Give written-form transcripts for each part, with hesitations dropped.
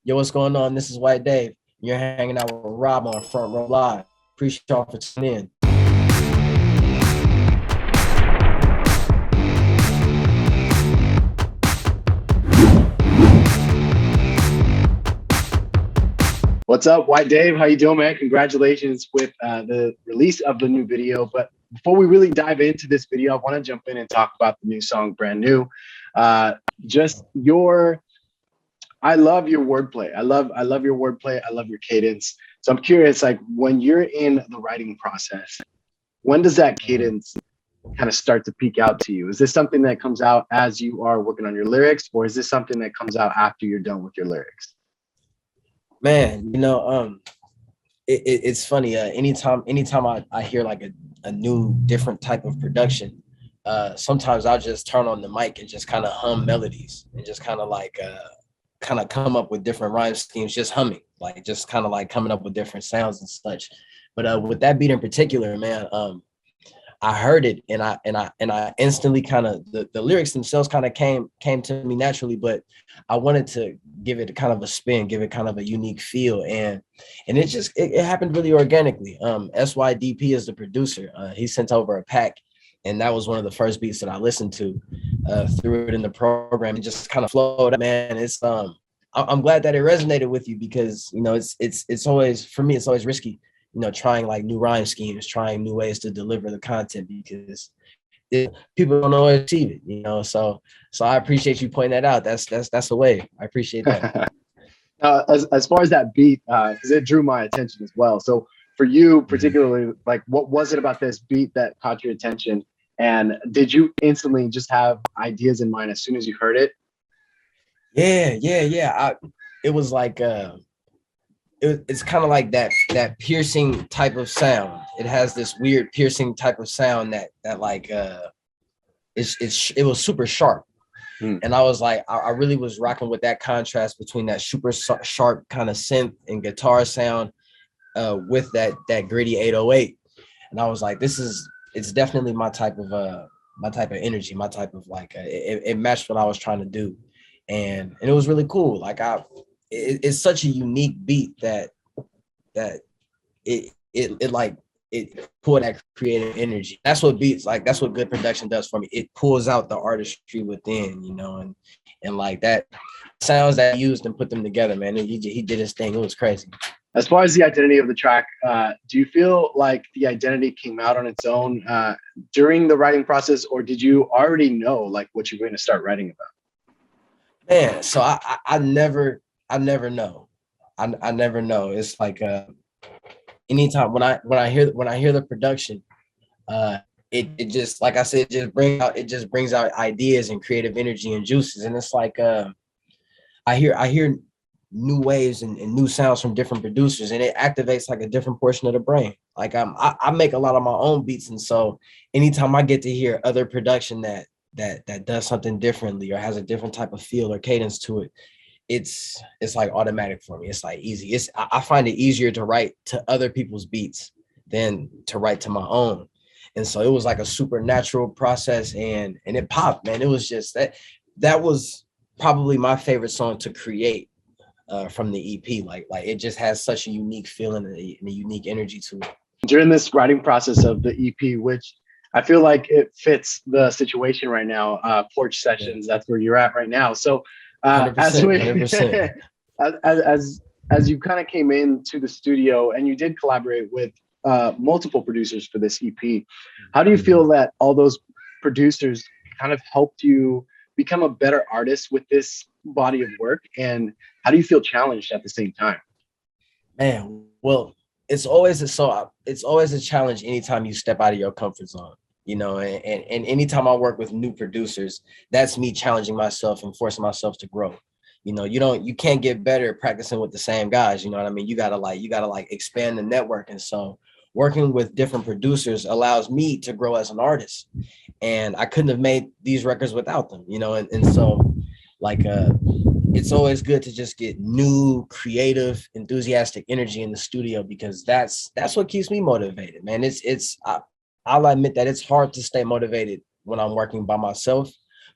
Yo, what's going on? This is White Dave. You're hanging out with Rob on Front Row Live. Appreciate y'all for tuning in. What's up, White Dave? How you doing, man? Congratulations with the release of the new video. But before we really dive into this video, I want to jump in and talk about the new song, Brand New. Just your, I love your wordplay. I love your wordplay. I love your cadence. So I'm curious, like when you're in the writing process, when does that cadence kind of start to peak out to you? Is this something that comes out as you are working on your lyrics, or is this something that comes out after you're done with your lyrics? Man, it's funny. Anytime I hear like a new different type of production, sometimes I'll just turn on the mic and just kind of hum melodies and just kind of like kind of come up with different rhyme schemes, just humming, like just kind of like coming up with different sounds and such. But with that beat in particular, man, I heard it and I instantly kind of the lyrics themselves kind of came to me naturally, but I wanted to give it kind of a spin, give it kind of a unique feel, and it happened really organically. SYDP is the producer. He sent over a pack, and that was one of the first beats that I listened to. Threw it in the program and just kind of flowed up, man. I'm glad that it resonated with you because it's always, for me, it's always risky, trying like new rhyme schemes, trying new ways to deliver the content because people don't always achieve it, So I appreciate you pointing that out. That's the way. I appreciate that. As far as that beat, because it drew my attention as well. So for you particularly, like what was it about this beat that caught your attention? And did you instantly just have ideas in mind as soon as you heard it? Yeah. It was like it's kind of like that piercing type of sound. It has this weird piercing type of sound that like it was super sharp. And I was like, I really was rocking with that contrast between that super sharp kind of synth and guitar sound with that gritty 808. And I was like, it's definitely my type of energy, my type of like it matched what I was trying to do, and it was really cool. Like it's such a unique beat that it pulled that creative energy. That's what beats, like that's what good production does for me. It pulls out the artistry within, and like that sounds that he used and put them together, man. He did his thing. It was crazy. As far as the identity of the track, do you feel like the identity came out on its own during the writing process, or did you already know like what you're going to start writing about? Man, so I never know. I never know. It's like anytime when I hear the production, it just, like I said, it just brings out ideas and creative energy and juices, and it's like I hear new waves and new sounds from different producers, and it activates like a different portion of the brain. Like I make a lot of my own beats, and so anytime I get to hear other production that does something differently or has a different type of feel or cadence to it, it's like automatic for me. It's like easy. I find it easier to write to other people's beats than to write to my own. And so it was like a supernatural process, and it popped, man. It was just that was probably my favorite song to create from the EP. Like it just has such a unique feeling and a unique energy to it. During this writing process of the EP, which I feel like it fits the situation right now, porch sessions, that's where you're at right now. So as we 100%. as you kind of came into the studio and you did collaborate with multiple producers for this EP, how do you feel that all those producers kind of helped you become a better artist with this body of work, and how do you feel challenged at the same time? Man, well, it's always a challenge anytime you step out of your comfort zone, and anytime I work with new producers, that's me challenging myself and forcing myself to grow. You can't get better at practicing with the same guys. You know what I mean? You gotta expand the network. And so working with different producers allows me to grow as an artist. And I couldn't have made these records without them, and so like it's always good to just get new, creative, enthusiastic energy in the studio, because that's what keeps me motivated, man. I'll admit that it's hard to stay motivated when I'm working by myself,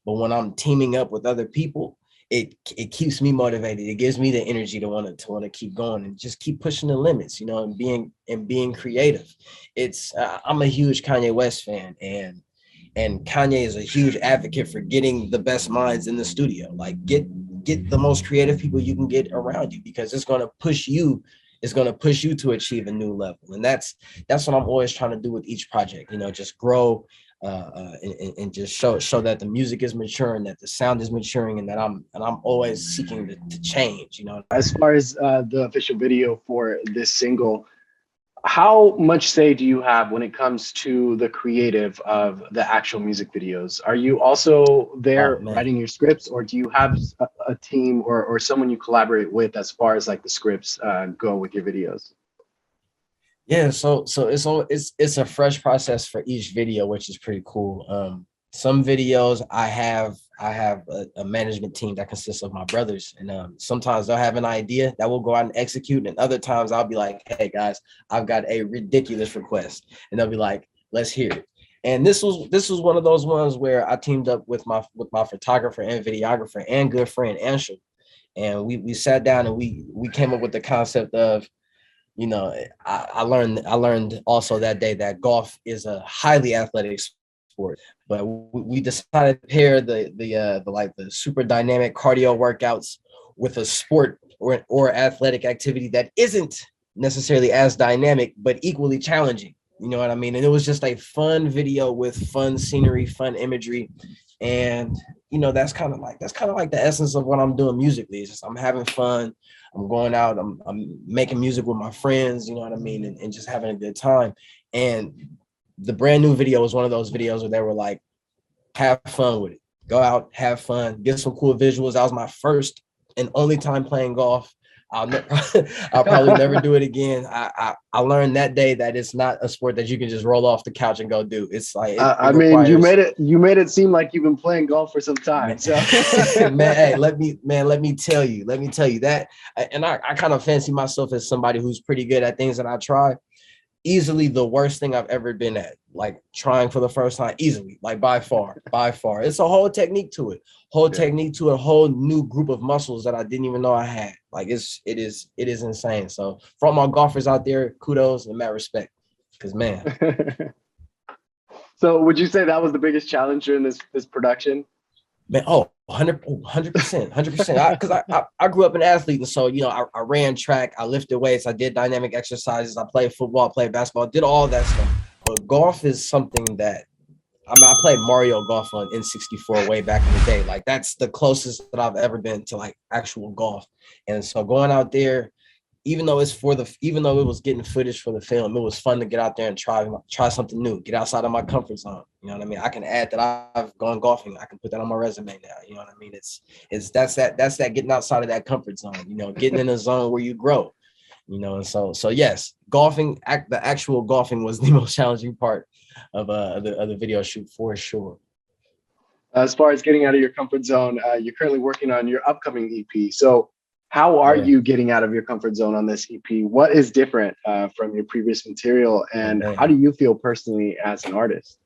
but when I'm teaming up with other people, it keeps me motivated. It gives me the energy to want to keep going and just keep pushing the limits, and being creative. It's I'm a huge Kanye West fan, and Kanye is a huge advocate for getting the best minds in the studio. Like get the most creative people you can get around you, because it's going to push you. It's going to push you to achieve a new level, and that's what I'm always trying to do with each project. Just grow, and just show that the music is maturing, that the sound is maturing, and that I'm always seeking to change. As far as the official video for this single, how much say do you have when it comes to the creative of the actual music videos? Are you also Oh there man. writing your scripts, or do you have a team or someone you collaborate with as far as like the scripts go with your videos? Yeah, so it's a fresh process for each video, which is pretty cool. Some videos I have a management team that consists of my brothers, and sometimes they'll have an idea that we'll go out and execute, and other times I'll be like, "Hey guys, I've got a ridiculous request," and they'll be like, "Let's hear it." And this was one of those ones where I teamed up with my photographer and videographer and good friend Anshul, and we sat down and we came up with the concept of, I learned also that day that golf is a highly athletic sport, but we decided to pair the super dynamic cardio workouts with a sport or athletic activity that isn't necessarily as dynamic but equally challenging. You know what I mean? And it was just a fun video with fun scenery, fun imagery, and that's kind of like the essence of what I'm doing musically. It's just I'm having fun. I'm going out. I'm making music with my friends. You know what I mean, and just having a good time. And the brand new video was one of those videos where they were like, have fun with it. Go out, have fun, get some cool visuals. That was my first and only time playing golf. I'll probably never do it again. I learned that day that it's not a sport that you can just roll off the couch and go do. It's like it I mean, you requires. made it seem like you've been playing golf for some time. Man, So man, hey, let me tell you that, and I kind of fancy myself as somebody who's pretty good at things that I try. Easily the worst thing I've ever been at, like trying for the first time, easily, like by far. It's a whole technique to it, yeah. a whole new group of muscles that I didn't even know I had. Like it is insane. So for all my golfers out there, kudos and mad respect, because man. So would you say that was the biggest challenge during this production? Man, 100%, 100%. Because I grew up an athlete, and so I ran track, I lifted weights, I did dynamic exercises, I played football, played basketball, did all that stuff. But golf is something that I played Mario Golf on N64 way back in the day. Like that's the closest that I've ever been to like actual golf. And so going out there, even though it was getting footage for the film, it was fun to get out there and try something new, get outside of my comfort zone. You know what I mean? I can add that I've gone golfing. I can put that on my resume now. You know what I mean? It's that's that getting outside of that comfort zone. Getting in a zone where you grow. And so yes, the actual golfing was the most challenging part of the video shoot for sure. As far as getting out of your comfort zone, you're currently working on your upcoming EP. So how are Yeah. you getting out of your comfort zone on this EP? What is different from your previous material, Oh and how man. do you feel personally as an artist?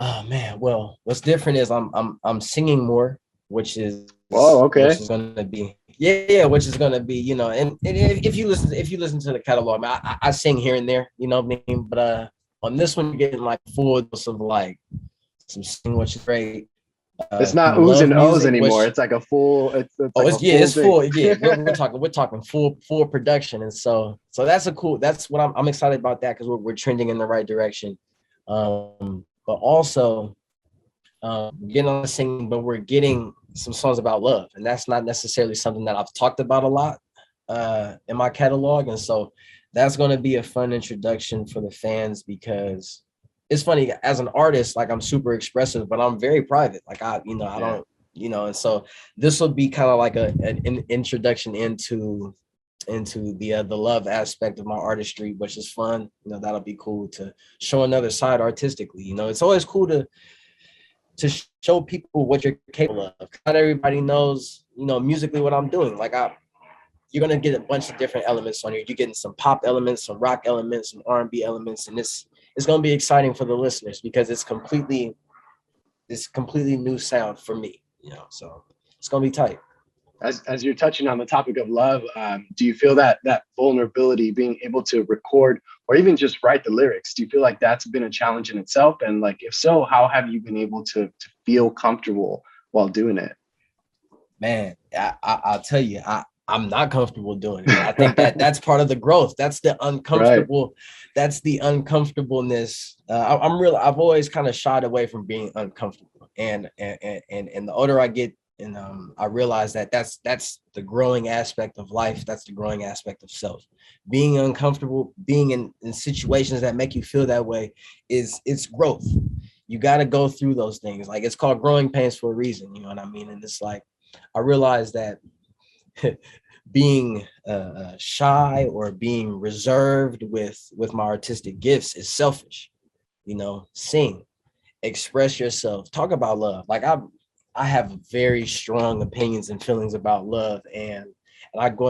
Oh man. Well, what's different is I'm singing more, which is Oh, which okay. is gonna be yeah, which is gonna be, and if you listen to the catalog, man, I sing here and there, you know what I mean? But on this one, you're getting like full dose of like some singing, which is great. It's Some not oohs love and ohs music, anymore. which It's like a full. It's oh, like a yeah, full it's thing. full. Yeah, we're talking full production, and so that's what I'm excited about that, because we're trending in the right direction. But also getting on the singing, but we're getting some songs about love, and that's not necessarily something that I've talked about a lot in my catalog, and so that's going to be a fun introduction for the fans, because it's funny, as an artist, like I'm super expressive, but I'm very private. Like I Yeah. don't, and so this will be kind of like an introduction into the love aspect of my artistry, which is fun. That'll be cool to show another side artistically. It's always cool to show people what you're capable of. Not everybody knows, musically what I'm doing. Like you're gonna get a bunch of different elements on here. You're getting some pop elements, some rock elements, some R&B elements, and it's gonna be exciting for the listeners, because it's completely new sound for me. So it's gonna be tight. As you're touching on the topic of love, do you feel that vulnerability, being able to record or even just write the lyrics, do you feel like that's been a challenge in itself? And like, if so, how have you been able to feel comfortable while doing it? Man, I'll tell you, I'm not comfortable doing it. I think that's part of the growth. That's the Right. uncomfortable. That's the uncomfortableness. I've always kind of shied away from being uncomfortable, and the older I get, and I realize that that's the growing aspect of life. That's the growing aspect of self. Being uncomfortable, being in situations that make you feel that way, it's growth. You got to go through those things. Like, it's called growing pains for a reason. You know what I mean? And it's like, I realized that being shy or being reserved with my artistic gifts is selfish. You know, sing, express yourself, talk about love. Like, I have very strong opinions and feelings about love, and I go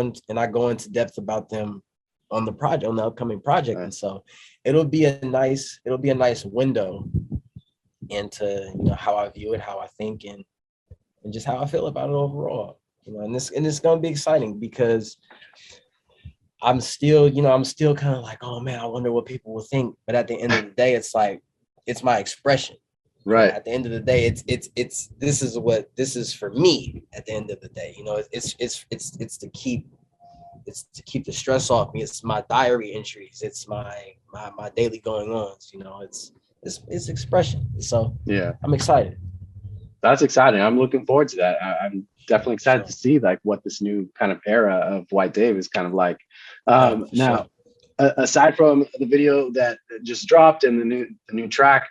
into depth about them on the upcoming project. And so it'll be a nice window into, you know, how I view it, how I think, and just how I feel about it overall. You know, and it's gonna be exciting because I'm still, you know, I'm still kind of like, oh man, I wonder what people will think. But at the end of the day, it's like, it's my expression. And Right. at the end of the day, it's this is for me. At the end of the day, you know, it's to keep the stress off me. It's my diary entries. It's my daily going ons. You know, it's expression. So Yeah. I'm excited. That's exciting. I'm looking forward to that. I'm definitely For excited to sure. see like what this new kind of era of White Dave is kind of like. Yeah, for Now, sure. aside from the video that just dropped and the new track,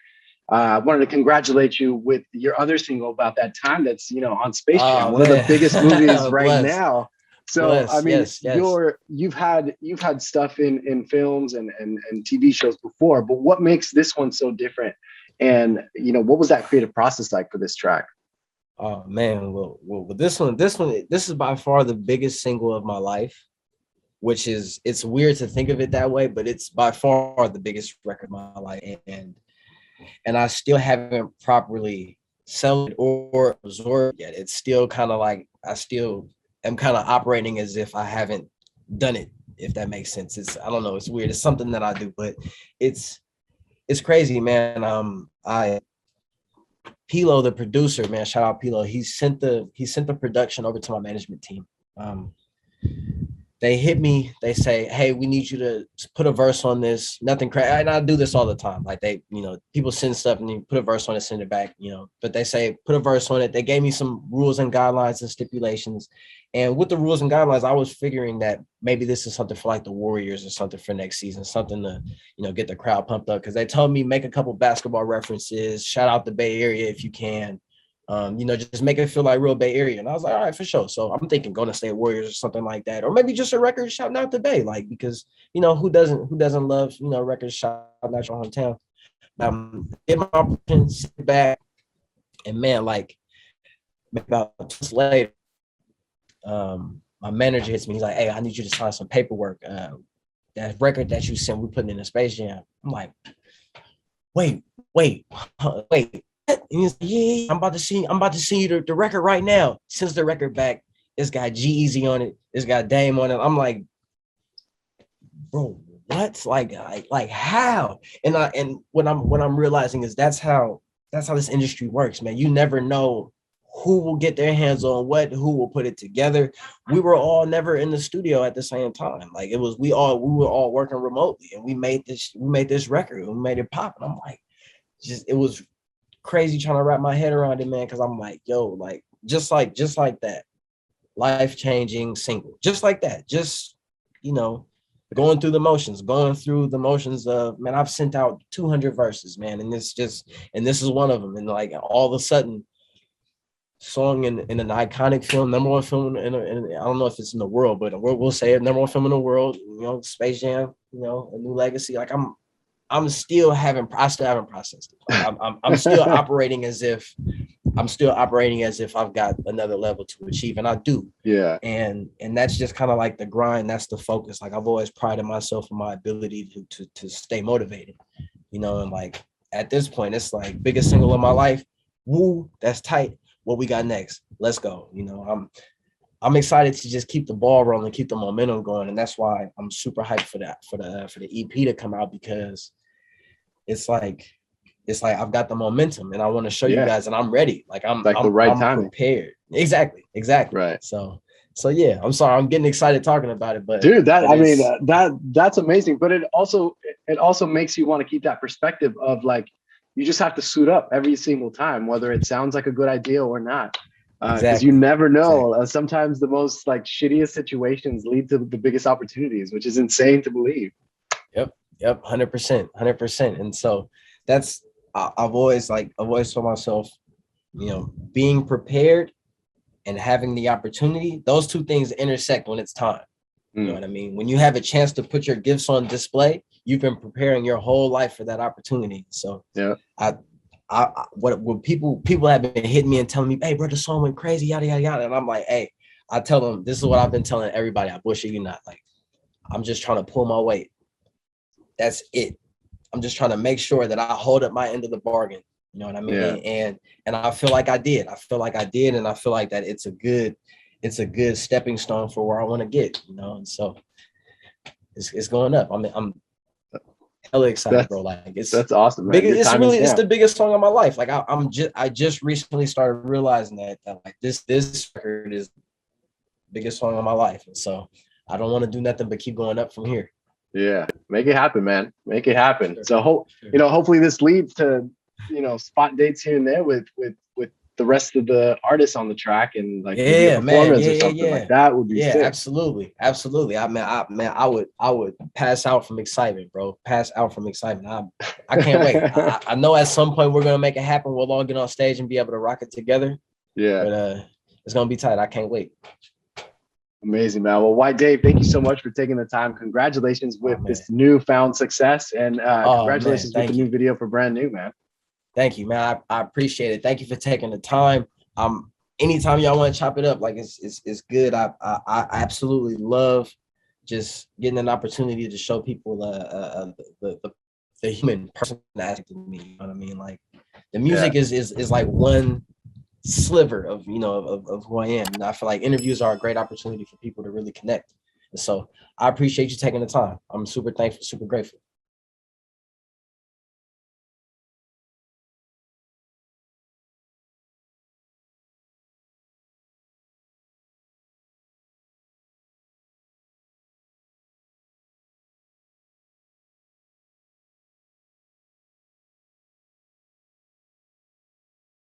I wanted to congratulate you with your other single about that time that's, you know, on Space Jam, Oh one of the man, biggest movies right bless, now. So I bless. mean, Yes, yes. you've had stuff in films and TV shows before, but what makes this one so different? And you know, what was that creative process like for this track? Oh man, well, this is by far the biggest single of my life, which is, it's weird to think of it that way, but it's by far the biggest record of my life, and I still haven't properly sold or absorbed yet. It's still kind of like I still am kind of operating as if I haven't done it, if that makes sense. It's, I don't know, it's weird. It's something that I do, but it's it's crazy, man. I Pilo, the producer, man, shout out Pilo. He sent the production over to my management team. Um, they hit me. They say, "Hey, we need you to put a verse on this." Nothing crazy, and I do this all the time. Like, they, you know, people send stuff and you put a verse on it, send it back, you know. But they say put a verse on it. They gave me some rules and guidelines and stipulations, and with the rules and guidelines, I was figuring that maybe this is something for like the Warriors or something for next season, something to, you know, get the crowd pumped up. Because they told me make a couple basketball references, shout out the Bay Area if you can, you know, just make it feel like real Bay Area. And I was like, all right, for sure. So I'm thinking Golden State Warriors or something like that, or maybe just a record shouting out the Bay, like, because, you know, who doesn't love, you know, records shouting out your hometown. Get my option, sit back, and man, like about 2 months later, my manager hits me. He's like, hey, I need you to sign some paperwork. That record that you sent, we putting in a Space Jam. I'm like, wait, wait, wait. And he's like, yeah, I'm about to see you the record right now. Sends the record back. It's got G-Eazy on it. It's got Dame on it. I'm like, bro, what? Like how? And what I'm realizing is that's how this industry works, man. You never know who will get their hands on what, who will put it together. We were all never in the studio at the same time. Like, it was, we were all working remotely, and we made this record, we made it pop. And I'm like, just, it was crazy trying to wrap my head around it, man. Cause I'm like, yo, like, just like that, life changing single, just like that. Just, you know, going through the motions of, man, I've sent out 200 verses, man. And this is one of them. And like, all of a sudden, song in an iconic film, number one film I don't know if it's in the world, but we'll say it, number one film in the world, you know, Space Jam, you know, a new legacy. Like, I still haven't processed it. Like, I'm still operating as if I've got another level to achieve, and I do. Yeah. And that's just kind of like the grind. That's the focus. Like, I've always prided myself on my ability to stay motivated, you know. And like, at this point, it's like biggest single of my life. Woo, that's tight. what we got next? Let's go. You know, I'm excited to just keep the ball rolling, keep the momentum going, and that's why I'm super hyped for that for the EP to come out, because it's like I've got the momentum and I want to show you guys and I'm ready. Like like the right I'm timing. prepared. Exactly. Right. So yeah, I'm sorry, I'm getting excited talking about it, but dude, but that's amazing. But it also makes you want to keep that perspective of like, you just have to suit up every single time, whether it sounds like a good idea or not. Because you never know. Sometimes the most like shittiest situations lead to the biggest opportunities, which is insane to believe. Yep. 100%. And so that's I've always told myself, you know, being prepared and having the opportunity, those two things intersect when it's time. You know what I mean? When you have a chance to put your gifts on display, you've been preparing your whole life for that opportunity. So yeah, what people have been hitting me and telling me, hey bro, the song went crazy, yada yada yada. And I'm like, hey, I tell them this is what I've been telling everybody. I bullshit you not. Like, I'm just trying to pull my weight. That's it. I'm just trying to make sure that I hold up my end of the bargain. You know what I mean? Yeah. And I feel like I did. And I feel like that it's a good stepping stone for where I want to get, you know. And so it's going up. I'm hella excited, bro. Like that's awesome, man. It's the biggest song of my life. Like I just recently started realizing that like this record is the biggest song of my life. And so I don't want to do nothing but keep going up from here. Yeah, make it happen, man. Make it happen. Sure. So hopefully this leads to, spot dates here and there with the rest of the artists on the track, and like maybe a performance or something like that would be sick. Absolutely. I would pass out from excitement, bro. Pass out from excitement. I can't wait. I know at some point we're gonna make it happen. We'll all get on stage and be able to rock it together. Yeah, but it's gonna be tight. I can't wait. Amazing, man. Well, White Dave, thank you so much for taking the time. Congratulations with this newfound success, and congratulations with the new video for Brand New, man. Thank you, man. I appreciate it. Thank you for taking the time. Anytime y'all want to chop it up, like it's good. I absolutely love just getting an opportunity to show people the human person aspect of me. You know what I mean? Like the music is like one sliver of of who I am. And I feel like interviews are a great opportunity for people to really connect. And so I appreciate you taking the time. I'm super thankful, super grateful.